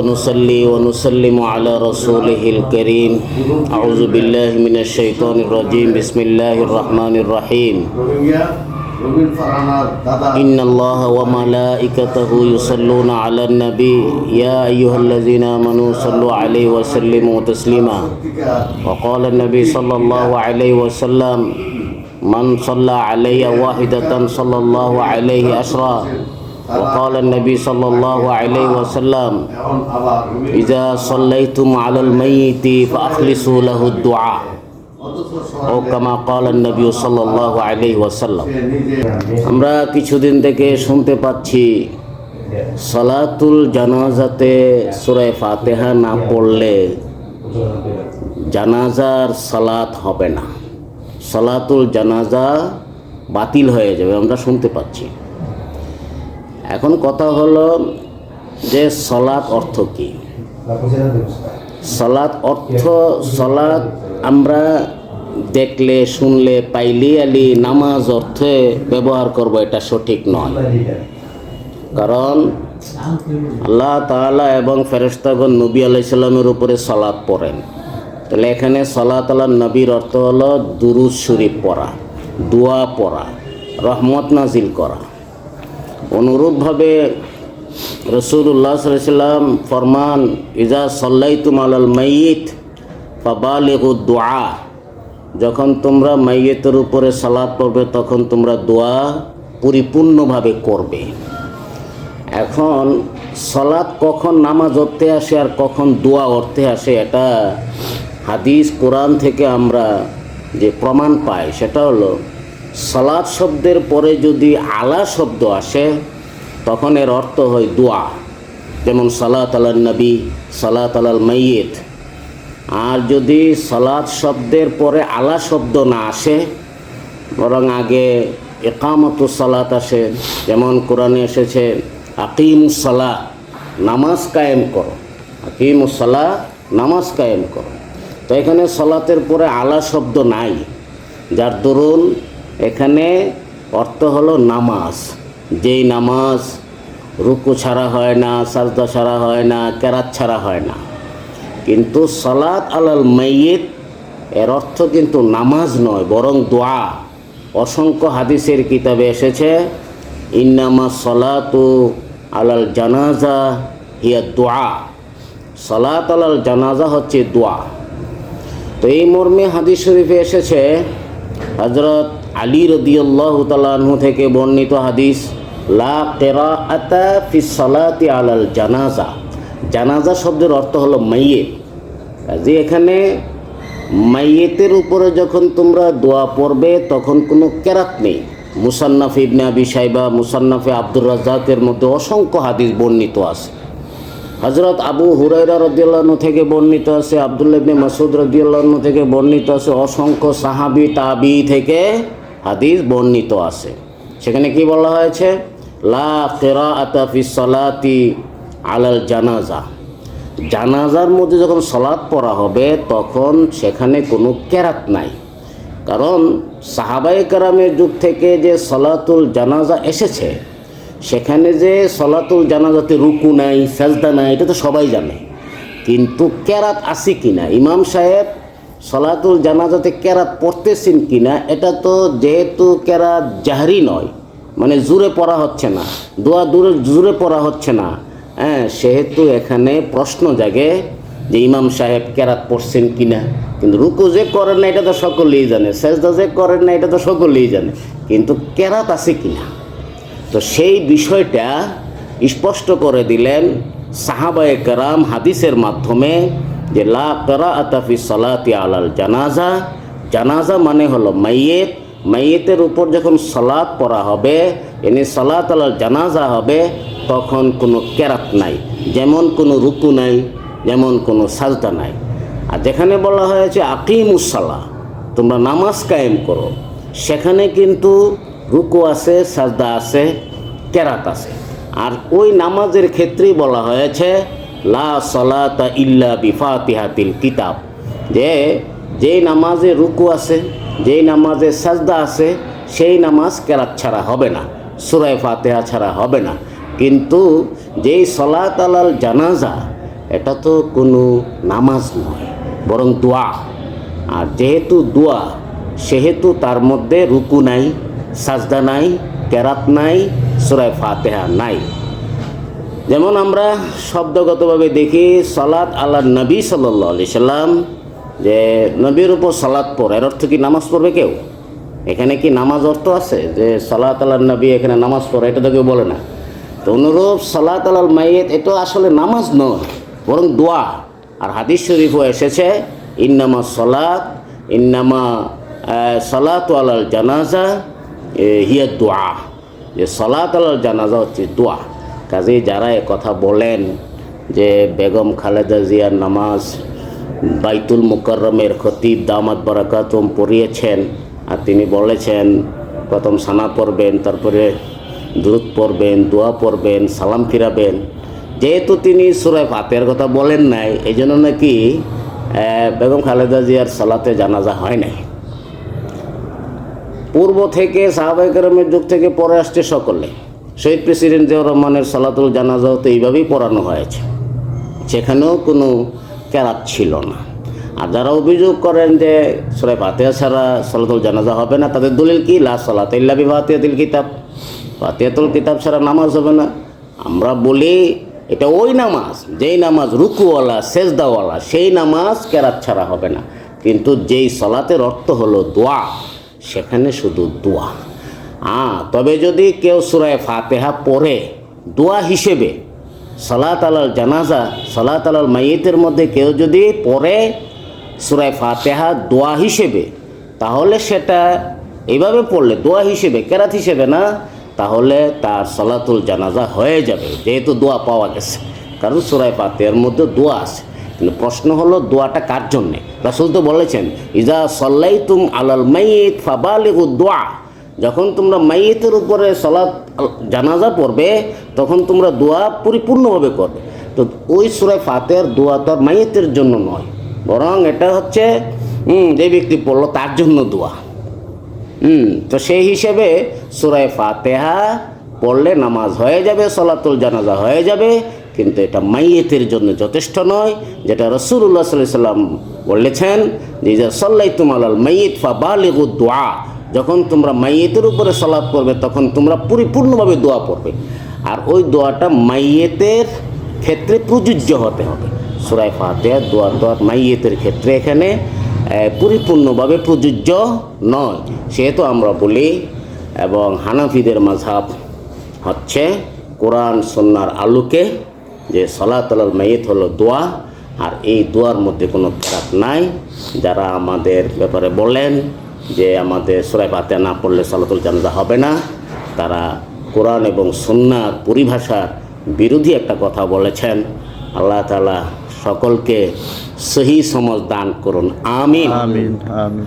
ونصلي ونسلم على رسوله الكريم أعوذ بالله من الشيطان الرجيم بسم الله الرحمن الرحيم إن الله وملائكته يصلون على النبي يا أيها الذين آمنوا صلوا عليه وسلموا تسليما وقال النبي صلى الله عليه وسلم من صلى علي واحدة صلى الله عليه عشرا وقال النبي صلى الله عليه وسلم إذا صليتم على الميت فأخلصوا له الدعاء ও কামা ক্বালা নবী সাল্লাল্লাহু আলাইহি ওয়াসাল্লাম। আমরা কিছুদিন থেকে শুনতে পাচ্ছি সালাতুল জানাজাতে সূরা ফাতিহা না পড়লে জানাজার সালাত হবে না, সালাতুল জানাজা বাতিল হয়ে যাবে, আমরা শুনতে পাচ্ছি। এখন কথা হলো যে সালাত অর্থ কি? সালাত অর্থ, সালাত আমরা দেখলে শুনলে পাইলি আলি নামাজ অর্থে ব্যবহার করব, এটা সঠিক নয়। কারণ আল্লাহ তাআলা এবং ফেরেশতাগণ নবী আলাইহিস সালামের উপরে সালাত পড়েন, তাহলে এখানে সালাত আলা নবীর অর্থ হলো দুরূদ শরীফ পড়া, দোয়া পড়া, রহমত নাজিল করা। অনুরূপভাবে রাসূলুল্লাহ সাল্লাল্লাহু আলাইহি ওয়াসাল্লাম ফরমান ইজা সাল্লাইতুম আলাল মাইয়িত ফাবালিগুদ দুআ, যখন তোমরা মাইয়িতের উপরে সালাত পড়বে তখন তোমরা দোয়া পরিপূর্ণভাবে করবে। এখন সালাত কখন নামাজ অর্থে আসে আর কখন দোয়া অর্থে আসে, এটা হাদিস কোরআন থেকে আমরা যে প্রমাণ পাই সেটা হলো সালাত শব্দের পরে যদি আলা শব্দ আসে তখন এর অর্থ হয় দোয়া, যেমন সালাত আলান নবী, সালাত আলাল মাইয়িত। আর যদি সালাত শব্দের পরে আলা শব্দ না আসে, বরং আগে ইকামাতুস সালাত আসে, যেমন কোরআনে এসেছে আকিমুস সালাহ, নামাজ কায়েম করো, আকিমুস সালাহ, নামাজ কায়েম করো। তো এখানে সালাতের পরে আলা শব্দ নাই, যার দরুন এখানে অর্থ হলো নামাজ, যেই নামাজ রুকু ছাড়া হয় না, সাজদা ছাড়া হয় না, কেরাত ছাড়া হয় না। কিন্তু সালাত আলাল মাইয়িত এর অর্থ কিন্তু নামাজ নয়, বরং দোয়া। অসংখ্য হাদিসের কিতাবে এসেছে ইন্নামা সালাতু আলাল জানাজা হিয়া দোয়া, সালাত আলাল জানাজা হচ্ছে দোয়া। তো এই মর্মে হাদিস শরীফে এসেছে হযরত আলী রাদিয়াল্লাহু তাআলা আনহু থেকে বর্ণিত হাদিস, লা কিরাআতা ফিস সালাতি আলাল জানাজা, জানাজা শব্দের অর্থ হলো মাইয়িত। কাজে এখানে মাইয়িতের উপরে যখন তোমরা দোয়া পড়বে তখন কোনো কেরাত নেই। মুসান্নাফ ইবনে আবি শাইবা, মুসান্নাফে আব্দুর রাজ্জাকের মধ্যে অসংখ্য হাদিস বর্ণিত আছে। হযরত আবু হুরায়রা রাদিয়াল্লাহু আনহু থেকে বর্ণিত আছে, আব্দুল্লাহ ইবনে মাসউদ রাদিয়াল্লাহু আনহু থেকে বর্ণিত আছে, অসংখ্য সাহাবী তাবী থেকে হাদিস বর্ণিত আছে। সেখানে কি বলা হয়েছে? লা কিরাআতা ফিস সালাতি আলাল জানাজা, জানাজার মধ্যে যখন সালাত পড়া হবে তখন সেখানে কোনো কেরাত নাই। কারণ সাহাবায়ে কেরামের যুগ থেকে যে সালাতুল জানাজা এসেছে সেখানে যে সালাতুল জানাজাতে রুকু নাই, সাজদা নাই, এটা তো সবাই জানে। কিন্তু কেরাত আছে কিনা, ইমাম সাহেব সালাতুল জানাজাতে কেরাত পড়তেছেন কিনা, এটা তো যেহেতু কেরাত জাহরি নয়, মানে জোরে পড়া হচ্ছে না, দোয়া জোরে পড়া হচ্ছে না, সেহেতু এখানে প্রশ্ন জাগে যে ইমাম সাহেব কেরাত পড়ছেন কিনা। কিন্তু রুকু যে করেন না এটা তো সকলেই জানে, সেজদা যে করেন না এটা তো সকলেই জানে, কিন্তু কেরাত আছে কিনা। তো সেই বিষয়টা স্পষ্ট করে দিলেন সাহাবায়ে কেরাম হাদিসের মাধ্যমে যে লা কিরাআতা ফিস সালাতি আলাল জানাজা, জানাজা মানে হলো মাইয়িত, মাইয়িতের উপর যখন সালাত পড়া হবে, এনে সালাত আলাল জানাজা হবে, তখন কোনো কেরাত নাই, যেমন কোনো রুকু নাই, যেমন কোনো সাজদা নাই। আর যেখানে বলা হয়েছে আকিমুস সালাহ, তোমরা নামাজ কায়েম করো, সেখানে কিন্তু রুকু আছে, সাজদা আছে, কেরাত আছে। আর ওই নামাজের ক্ষেত্রেই বলা হয়েছে লা সালাতা ইল্লা বিফাতিহাতিল কিতাব, যেই নামাজে রুকু আছে, যেই নামাজে সাজদা আছে, সেই নামাজ কেরাত ছাড়া হবে না, সূরা ফাতিহা ছাড়া হবে না। কিন্তু যেই সালাত আলাল জানাজা, এটা তো কোনো নামাজ নয়, বরং দোয়া। আর যেহেতু দোয়া, সেহেতু তার মধ্যে রুকু নাই, সাজদা নাই, কেরাত নাই, সূরা ফাতিহা নাই। যেমন আমরা শব্দগতভাবে দেখি সালাত আলা নবী সাল্লাল্লাহু আলাইহি সাল্লাম, যে নবীর উপর সালাত পড়ে, এর অর্থ কি নামাজ পড়বে কেউ? এখানে কি নামাজ অর্থ আছে যে সালাত আলা নবী এখানে নামাজ পড়ে? এটা তো কেউ বলে না। তো অনুরূপ সালাত আলাল মাইয়িত এটা আসলে নামাজ নয়, বরং দোয়া। আর হাদিস শরীফও এসেছে ইন্নামা সালাতু আলাল জানাজা হিয়া দোয়া, যে সালাত আলাল জানাজা হচ্ছে দোয়া। কাজেই যারা কথা বলেন যে বেগম খালেদা জিয়ার নামাজ বাইতুল মুকাররমের খতিব দামাত বারাকাতুম পড়িয়েছেন, আর তিনি বলেছেন প্রথম সানা পড়বেন, তারপরে দুরূদ পড়বেন, দোয়া পড়বেন, সালাম ফিরাবেন। যেহেতু তিনি সূরা ফাতিহার কথা বলেন নাই, এই জন্য নাকি বেগম খালেদা জিয়ার সালাতে জানাজা হয় নাই। পূর্ব থেকে সাহাবায়ে কেরামের যুগ থেকে পড়ে আসছে সকলে। শহীদ প্রেসিডেন্ট জিয়াউর রহমানের সালাতুল জানাজাও তো এইভাবেই পড়ানো হয়েছে, সেখানেও কোনো কেরাত ছিল না। আর যারা অভিযোগ করেন যে সূরা ফাতিহা ছাড়া সালাতুল জানাজা হবে না, তাদের দলিল কি? লা সালাতা ইল্লা বিফাতিহাতিল কিতাব, ফাতিহাতুল কিতাব ছাড়া নামাজ হবে না। আমরা বলি এটা ওই নামাজ, যেই নামাজ রুকুওয়ালা সেজদাওয়ালা, সেই নামাজ কেরাত ছাড়া হবে না। কিন্তু যেই সালাতের অর্থ হলো দোয়া, সেখানে শুধু দোয়া। তবে যদি কেউ সূরা ফাতিহা পড়ে দোয়া হিসেবে, সালাত আলাল জানাজা, সালাত আলাল মাইয়িতের মধ্যে কেউ যদি পড়ে সূরা ফাতিহা দোয়া হিসেবে, তাহলে সেটা এইভাবে পড়লে দোয়া হিসেবে, কেরাত হিসেবে না, তাহলে তার সালাতুল জানাজা হয়ে যাবে, যেহেতু দোয়া পাওয়া গেছে। কারণ সূরা ফাতিহার মধ্যে দোয়া আছে। কিন্তু প্রশ্ন হলো দোয়াটা কার জন্যে? রাসূল তো বলেছেন ইজা সাল্লাইতুম আলাল মাইয়িত ফাবালিগু দোয়া, যখন তোমরা মাইয়িতের উপরে সালাত জানাজা পড়বে তখন তোমরা দোয়া পরিপূর্ণভাবে করবে। তো ওই সূরা ফাতিহার দোয়া তো আর মাইয়িতের জন্য নয়, বরং এটা হচ্ছে যে ব্যক্তি পড়লো তার জন্য দোয়া। তো সেই হিসেবে সূরা ফাতিহা পড়লে নামাজ হয়ে যাবে, সালাতুল জানাজা হয়ে যাবে, কিন্তু এটা মাইয়িতের জন্য যথেষ্ট নয়, যেটা রাসূলুল্লাহ সাল্লাল্লাহু আলাইহি ওয়াসাল্লাম বলেছেন যে ইজা সাল্লাইতুম আলাল মাইয়িত ফাবালিগু দোয়া, যখন তোমরা মাইয়িতের উপরে সালাত পড়বে তখন তোমরা পরিপূর্ণভাবে দোয়া পড়বে। আর ওই দোয়াটা মাইয়িতের ক্ষেত্রে প্রযোজ্য হতে হবে। সূরা ফাতিহার দোয়া তো আর মাইয়িতের ক্ষেত্রে এখানে পরিপূর্ণভাবে প্রযোজ্য নয়। সেহেতু আমরা বলি, এবং হানাফিদের মাযহাব হচ্ছে কোরআন সুন্নাহর আলোকে, যে সালাত আলাল মাইয়িত হলো দোয়া, আর এই দোয়ার মধ্যে কোনো কেরাত নাই। যারা আমাদের ব্যাপারে বলেন যে আমাদের সূরা ফাতিহা না পড়লে সালাতুল জানাজা হবে না, তারা কোরআন এবং সুন্নাহর পরিভাষার বিরোধী একটা কথা বলেছেন। আল্লাহ তাআলা সকলকে সহি সমঝ দান করুন, আমিন। আমিন আমিন।